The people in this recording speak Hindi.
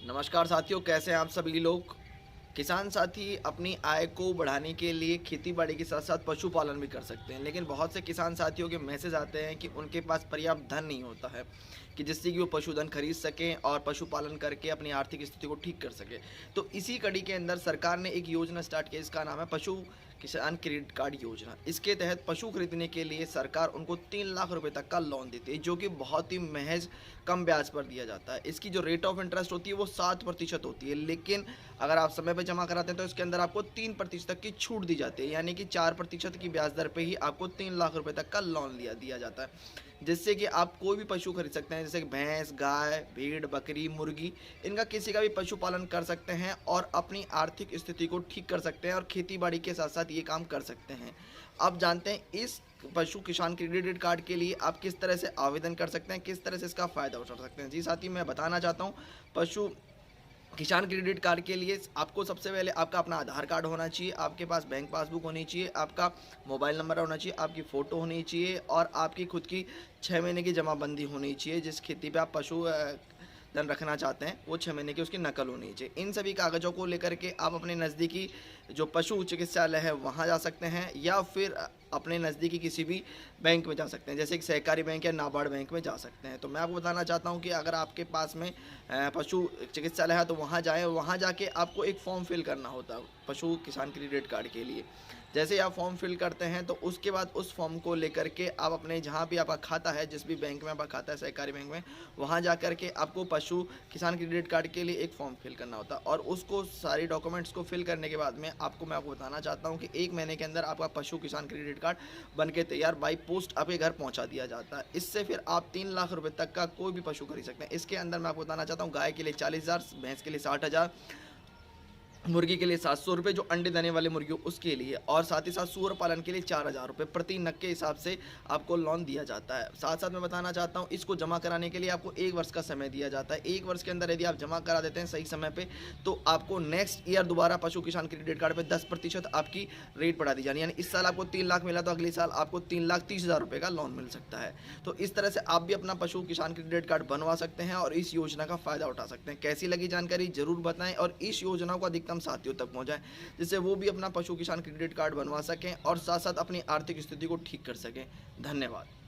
नमस्कार साथियों, कैसे हैं आप सभी लोग। किसान साथी अपनी आय को बढ़ाने के लिए खेती-बाड़ी के साथ-साथ पशुपालन भी कर सकते हैं, लेकिन बहुत से किसान साथियों के मैसेज आते हैं कि उनके पास पर्याप्त धन नहीं होता है, कि जिससे कि वो पशुधन खरीद सकें और पशुपालन करके अपनी आर्थिक स्थिति को ठीक कर सकें। तो इसी कड़ी के अंदर सरकार ने एक योजना स्टार्ट की, इसका नाम है पशु किसान क्रेडिट कार्ड योजना। इसके तहत पशु खरीदने के लिए सरकार उनको 3 लाख रुपए तक का लोन देती है, जो कि बहुत ही महज़ कम ब्याज पर दिया जाता है। इसकी जो रेट ऑफ इंटरेस्ट होती है वो 7% होती है, लेकिन अगर आप समय पे जमा कराते हैं तो इसके अंदर आपको 3% तक की छूट दी जाती है, यानी कि 4% की ब्याज दर पे ही आपको 3 लाख रुपए तक का लोन दिया जाता है। जिससे कि आप कोई भी पशु खरीद सकते हैं, जैसे कि भैंस, गाय, भेड़, बकरी, मुर्गी, इनका किसी का भी पशुपालन कर सकते हैं और अपनी आर्थिक स्थिति को ठीक कर सकते हैं और खेती-बाड़ी के साथ-साथ ये काम कर सकते हैं। अब जानते हैं इस पशु किसान क्रेडिट कार्ड के लिए आप किस तरह से आवेदन कर सकते हैं, किस तरह से इसका फ़ायदा उठा सकते हैं। जी साथी, मैं बताना चाहता हूँ, पशु किसान क्रेडिट कार्ड के लिए आपको सबसे पहले आपका अपना आधार कार्ड होना चाहिए, आपके पास बैंक पासबुक होनी चाहिए, आपका मोबाइल नंबर होना चाहिए, आपकी फ़ोटो होनी चाहिए और आपकी खुद की 6 महीने की जमाबंदी होनी चाहिए। जिस खेती पे आप पशु धन रखना चाहते हैं वो 6 महीने की उसकी नकल होनी चाहिए। इन सभी कागज़ों को लेकर के आप अपने नज़दीकी जो पशु चिकित्सालय है वहाँ जा सकते हैं, या फिर अपने नज़दीकी किसी भी बैंक में जा सकते हैं, जैसे कि सहकारी बैंक या नाबार्ड बैंक में जा सकते हैं। तो मैं आपको बताना चाहता हूँ कि अगर आपके पास में पशु चिकित्सालय है तो वहाँ जाएँ, वहाँ जाके आपको एक फॉर्म फिल करना होता है पशु किसान क्रेडिट कार्ड के लिए। जैसे ही आप फॉर्म फिल करते हैं तो उसके बाद उस फॉर्म को लेकर के आप अपने जहाँ भी आपका खाता है, जिस भी बैंक में आपका खाता है, सहकारी बैंक में, वहाँ जा कर के आपको पशु किसान क्रेडिट कार्ड के लिए एक फॉर्म फिल करना होता है और उसको सारी डॉक्यूमेंट्स को फिल करने के बाद में मैं आपको बताना चाहता हूँ कि 1 महीने के अंदर आपका पशु किसान क्रेडिट कार्ड बन के तैयार बाई पोस्ट आपके घर पहुँचा दिया जाता है। इससे फिर आप 3 लाख रुपए तक का कोई भी पशु खरीद सकते हैं। इसके अंदर मैं आपको बताना चाहता हूँ, गाय के लिए 40,000, भैंस के लिए 60,000, मुर्गी के लिए 700 रुपये, जो अंडे देने वाले मुर्गी हो उसके लिए, और साथ ही साथ सूअर पालन के लिए 4,000 रुपये प्रति नग के हिसाब से आपको लोन दिया जाता है। साथ साथ मैं बताना चाहता हूँ, इसको जमा कराने के लिए आपको 1 वर्ष का समय दिया जाता है। 1 वर्ष के अंदर यदि आप जमा करा देते हैं सही समय पे, तो आपको नेक्स्ट ईयर दोबारा पशु किसान क्रेडिट कार्ड पे 10% आपकी रेट बढ़ा दी जानी, यानी इस साल आपको 3 लाख मिला तो अगले साल आपको 3,30,000 रुपये का लोन मिल सकता है। तो इस तरह से आप भी अपना पशु किसान क्रेडिट कार्ड बनवा सकते हैं और इस योजना का फ़ायदा उठा सकते हैं। कैसी लगी जानकारी ज़रूर बताएं और इस योजना को अधिकतम साथियों तक पहुंचाएं, जिससे वो भी अपना पशु किसान क्रेडिट कार्ड बनवा सकें और साथ साथ अपनी आर्थिक स्थिति को ठीक कर सकें। धन्यवाद।